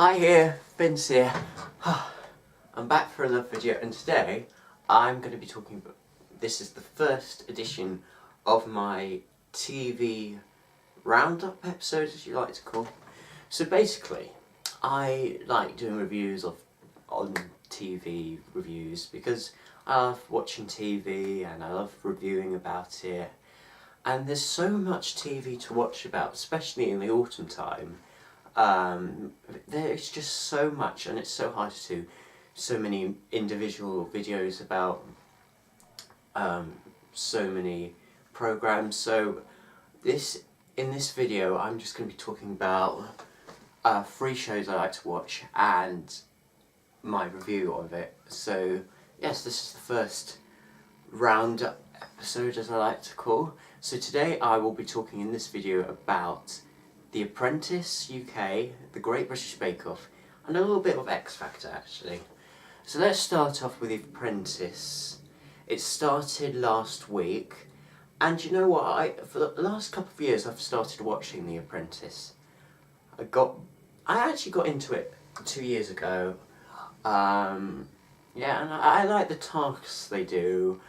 Hi here, Vince here. I'm back for another video, and today I'm going to be talking about, this is the first edition of my TV roundup episode, as you like to call. So basically, I like doing reviews on TV reviews because I love watching TV and I love reviewing about it. And there's so much TV to watch about, especially in the autumn time. There's just so much, and it's so hard to do so many individual videos about so many programs. So in this video I'm just going to be talking about 3 shows I like to watch and my review of it. So yes, this is the first roundup episode, as I like to call. So today I will be talking in this video about the Apprentice UK, the Great British Bake Off, and a little bit of X Factor actually. So let's start off with the Apprentice. It started last week, and you know what? For the last couple of years I've started watching the Apprentice. I actually got into it 2 years ago. Yeah, and I like the tasks they do.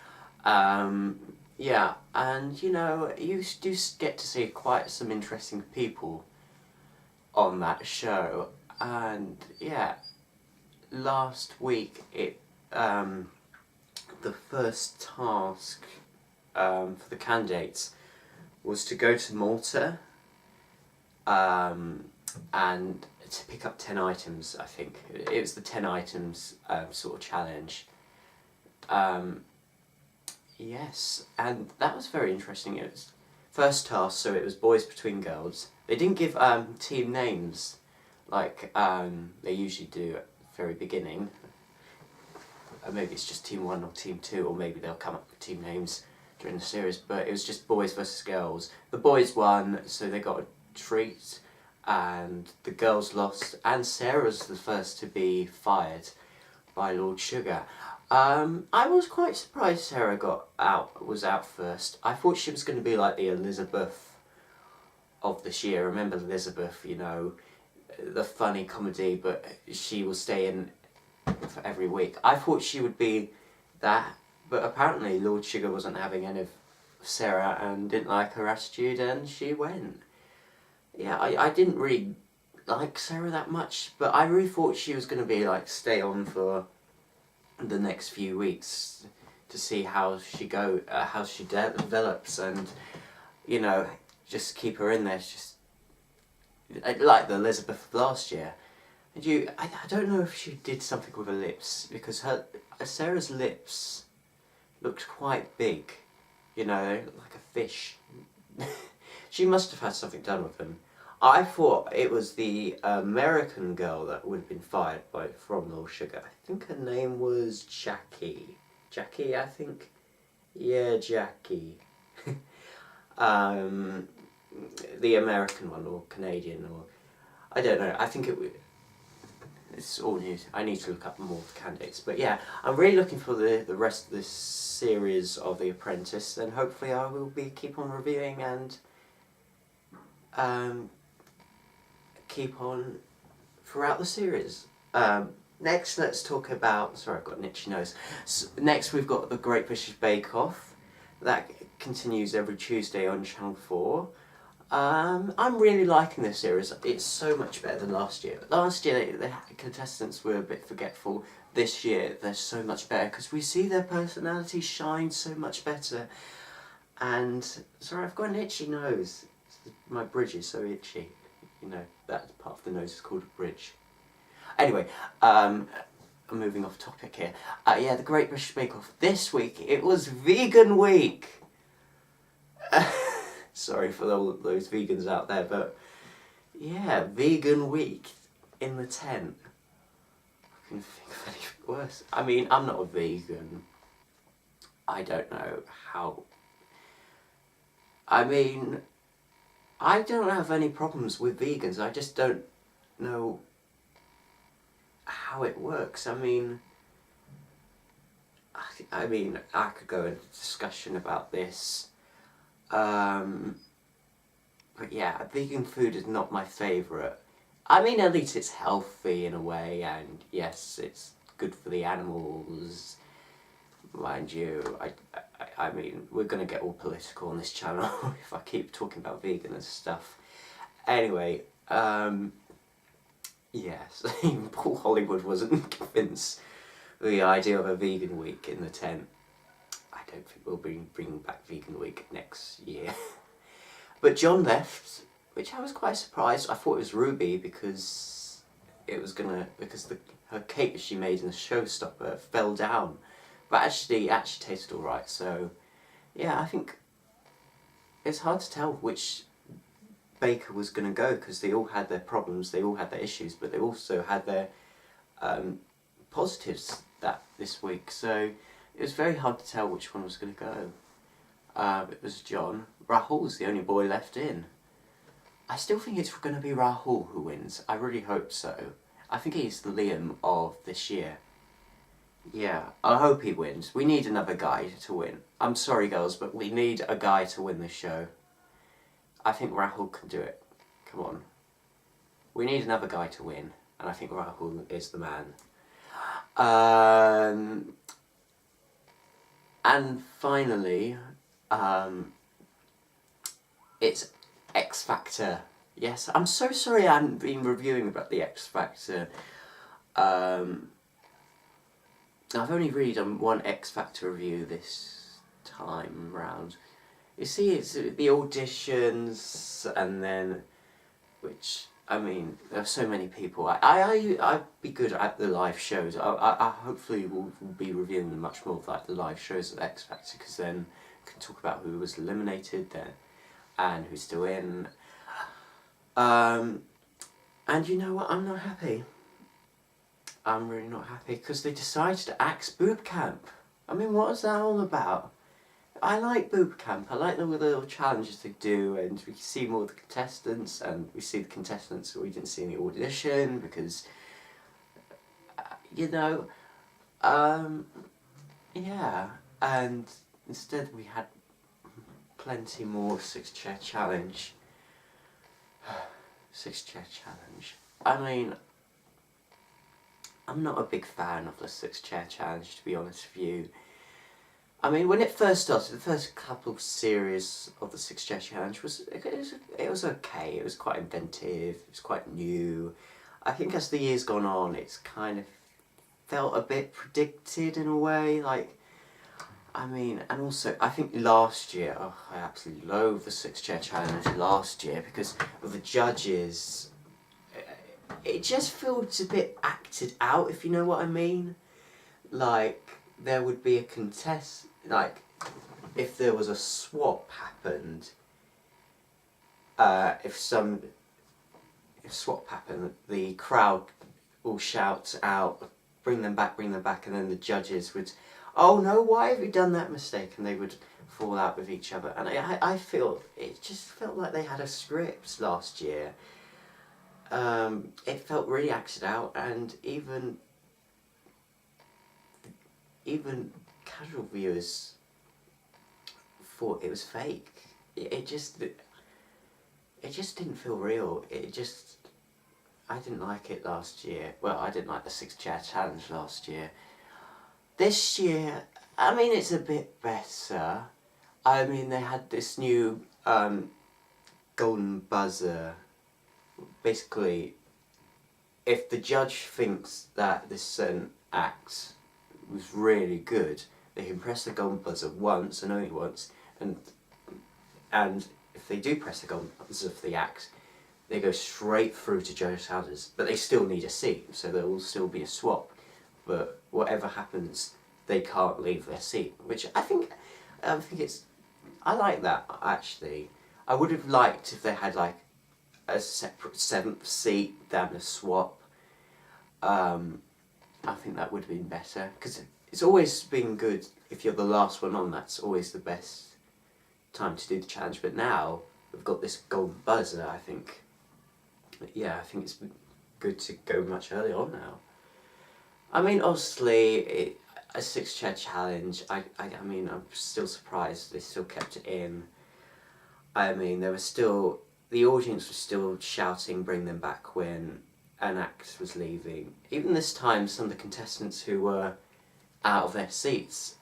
Yeah, and you know, you do get to see quite some interesting people on that show. And yeah, last week the first task for the candidates was to go to Malta and to pick up 10 items. I think it was the 10 items sort of challenge. Yes, and that was very interesting. It was first task, so it was boys between girls. They didn't give team names like they usually do at the very beginning. Maybe it's just team 1 or team 2, or maybe they'll come up with team names during the series, but it was just boys versus girls. The boys won, so they got a treat, and the girls lost, and Sarah's the first to be fired by Lord Sugar. I was quite surprised Sarah was out first. I thought she was going to be like the Elizabeth of this year. Remember Elizabeth, you know, the funny comedy, but she will stay in for every week. I thought she would be that, but apparently Lord Sugar wasn't having any of Sarah and didn't like her attitude, and she went. Yeah, I didn't really like Sarah that much, but I really thought she was going to be like stay on for the next few weeks to see how she develops, and you know, just keep her in there. It's just like the Elizabeth of last year. And I don't know if she did something with her lips, because Sarah's lips looked quite big, you know, like a fish. She must have had something done with them. I thought it was the American girl that would have been fired from Lord Sugar. I think her name was Jackie. Jackie, I think? Yeah, Jackie. The American one, or Canadian, or I don't know. I think it's all news. I need to look up more of the candidates. But yeah, I'm really looking for the rest of this series of The Apprentice, and hopefully I will keep on reviewing and keep on throughout the series. Next, let's talk about, sorry, I've got an itchy nose. So, next we've got the Great British Bake Off. That continues every Tuesday on Channel 4. I'm really liking this series. It's so much better than last year. Last year the contestants were a bit forgetful. This year they're so much better because we see their personalities shine so much better. And sorry, I've got an itchy nose. My bridge is so itchy. You know, that part of the nose is called a bridge. Anyway, I'm moving off topic here. Yeah, the Great British Bake Off. This week, it was Vegan Week. Sorry for all those vegans out there, but yeah, Vegan Week in the tent. I can think of anything worse. I mean, I'm not a vegan. I don't know how. I mean, I don't have any problems with vegans. I just don't know how it works. I mean, I could go into discussion about this. But yeah, vegan food is not my favourite. I mean, at least it's healthy in a way, and yes, it's good for the animals. Mind you, I mean, we're gonna get all political on this channel if I keep talking about vegan and stuff. Anyway, yes, even Paul Hollywood wasn't convinced with the idea of a vegan week in the tent. I don't think we'll be bringing back vegan week next year. But John left, which I was quite surprised. I thought it was Ruby because her cake that she made in the showstopper fell down. But actually, it actually tasted alright, so yeah, I think it's hard to tell which baker was going to go because they all had their problems, they all had their issues, but they also had their positives this week, so it was very hard to tell which one was going to go. It was John. Rahul's the only boy left in. I still think it's going to be Rahul who wins. I really hope so. I think he's the Liam of this year. Yeah, I hope he wins. We need another guy to win. I'm sorry, girls, but we need a guy to win this show. I think Rahul can do it. Come on. We need another guy to win, and I think Rahul is the man. And finally, it's X Factor. Yes, I'm so sorry I haven't been reviewing about the X Factor. I've only really done one X Factor review this time round. You see, it's the auditions, and then, which, I mean, there are so many people. I'd be good at the live shows. I hopefully will be reviewing much more of like the live shows of X Factor, because then we can talk about who was eliminated then, and who's still in. And you know what, I'm not happy. I'm really not happy because they decided to axe boot camp. I mean, what is that all about? I like boot camp. I like the little challenges they do, and we see more of the contestants, and we see the contestants that we didn't see in the audition because, you know, yeah. And instead we had plenty more 6-chair challenge. 6-chair challenge. I mean, I'm not a big fan of the 6-chair challenge, to be honest with you. I mean, when it first started, the first couple of series of the 6-chair challenge was okay. It was quite inventive. It was quite new. I think as the years gone on, it's kind of felt a bit predicted in a way. Like, I mean, and also I think last year, I absolutely loathed the 6-chair challenge last year because of the judges. It just feels a bit acted out, if you know what I mean. Like, there would be a contest, like, if there was a swap happened, if swap happened, the crowd will shout out, bring them back, and then the judges would, oh no, why have you done that mistake? And they would fall out with each other. And I feel, it just felt like they had a script last year. It felt really acted out, and even casual viewers thought it was fake. It just didn't feel real. I didn't like it last year. Well, I didn't like the 6-chair challenge last year. This year, I mean, it's a bit better. I mean, they had this new golden buzzer. Basically, if the judge thinks that this certain act was really good, they can press the golden buzzer once and only once, and if they do press the golden buzzer for the act, they go straight through to judges' houses, but they still need a seat, so there will still be a swap, but whatever happens, they can't leave their seat, which I think I like that, actually. I would have liked if they had like a separate 7th seat than a swap. I think that would have been better, because it's always been good if you're the last one on. That's always the best time to do the challenge, but now we've got this golden buzzer. I think it's good to go much earlier on now. I mean, obviously, a 6-chair challenge, I mean, I'm still surprised they still kept it in. I mean, there were still the audience was still shouting "Bring them back" when an act was leaving. Even this time, some of the contestants who were out of their seats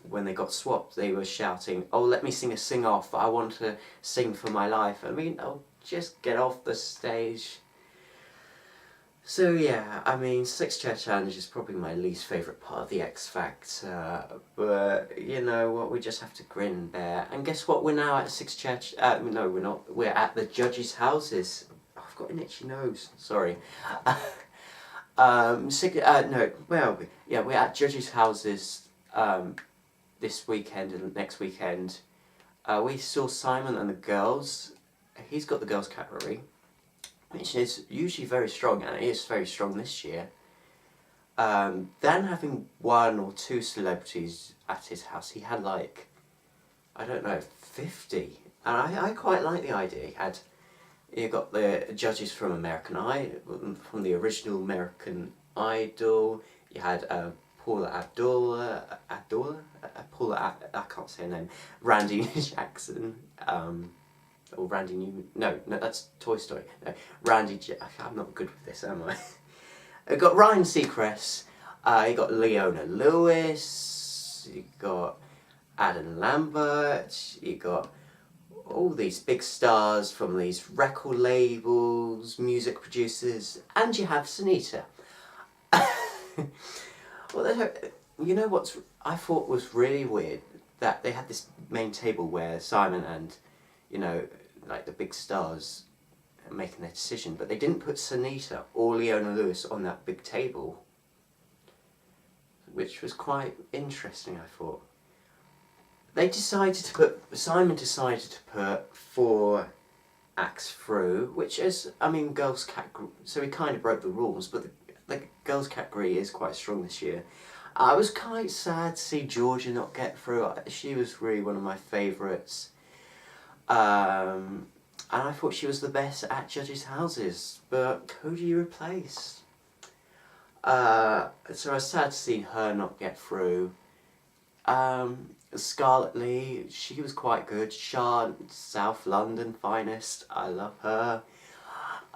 when they got swapped, they were shouting, "Oh, let me sing a sing-off, I want to sing for my life." I mean, oh, just get off the stage. So yeah, I mean, Six Chair Challenge is probably my least favourite part of the X Factor, but you know what, we just have to grin and bear. And guess what, we're now at Six Chair no we're not, we're at the judges' houses. Oh, I've got an itchy nose, sorry. No, where are we? Yeah, we're at judges' houses this weekend and next weekend. We saw Simon and the girls. He's got the girls category, which is usually very strong, and it is very strong this year. Then having one or two celebrities at his house, he had like, I don't know, 50. And I quite like the idea. You got the judges from American Idol, from the original American Idol. You had Paula I can't say her name, Randy Jackson, or Randy Newman, no, that's Toy Story, no, I'm not good with this, am I? You got Ryan Seacrest, you got Leona Lewis, you got Adam Lambert, you got all these big stars from these record labels, music producers, and you have Sunita. Well, you know what I thought was really weird? That they had this main table where Simon and, you know, like the big stars are making their decision, but they didn't put Sunita or Leona Lewis on that big table, which was quite interesting, I thought. Simon decided to put 4 acts through, which is, I mean, girls' category, so he kind of broke the rules, but the girls' category is quite strong this year. I was quite sad to see Georgia not get through. She was really one of my favourites. And I thought she was the best at judges' houses, but who do you replace? So I was sad to see her not get through. Scarlett Lee, she was quite good. Sean, South London finest, I love her.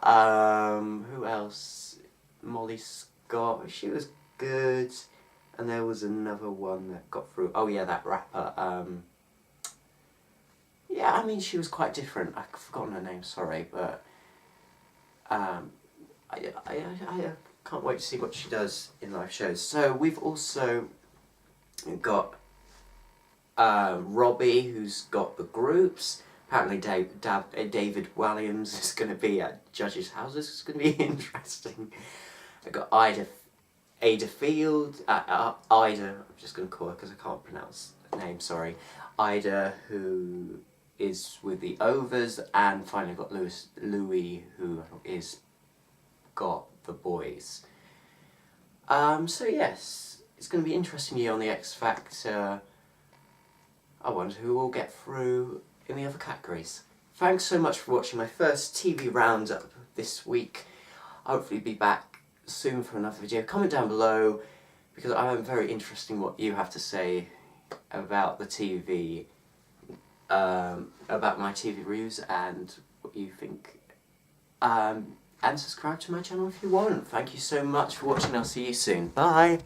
Who else? Molly Scott, she was good. And there was another one that got through. Oh yeah, that rapper. Yeah, I mean, she was quite different. I've forgotten her name, sorry, but I can't wait to see what she does in live shows. So we've also got Robbie, who's got the groups. Apparently David Williams is going to be at judges' houses. It's going to be interesting. I've got Ada Field, Ida, I'm just going to call her because I can't pronounce the name, sorry. Ida, who is with the Overs, and finally got Louis, who is got the boys. So yes, it's going to be an interesting year on the X Factor. I wonder who will get through in the other categories. Thanks so much for watching my first TV roundup this week. I'll hopefully be back soon for another video. Comment down below, because I am very interested in what you have to say about the TV, about my TV reviews and what you think. And subscribe to my channel if you want. Thank you so much for watching. I'll see you soon. Bye!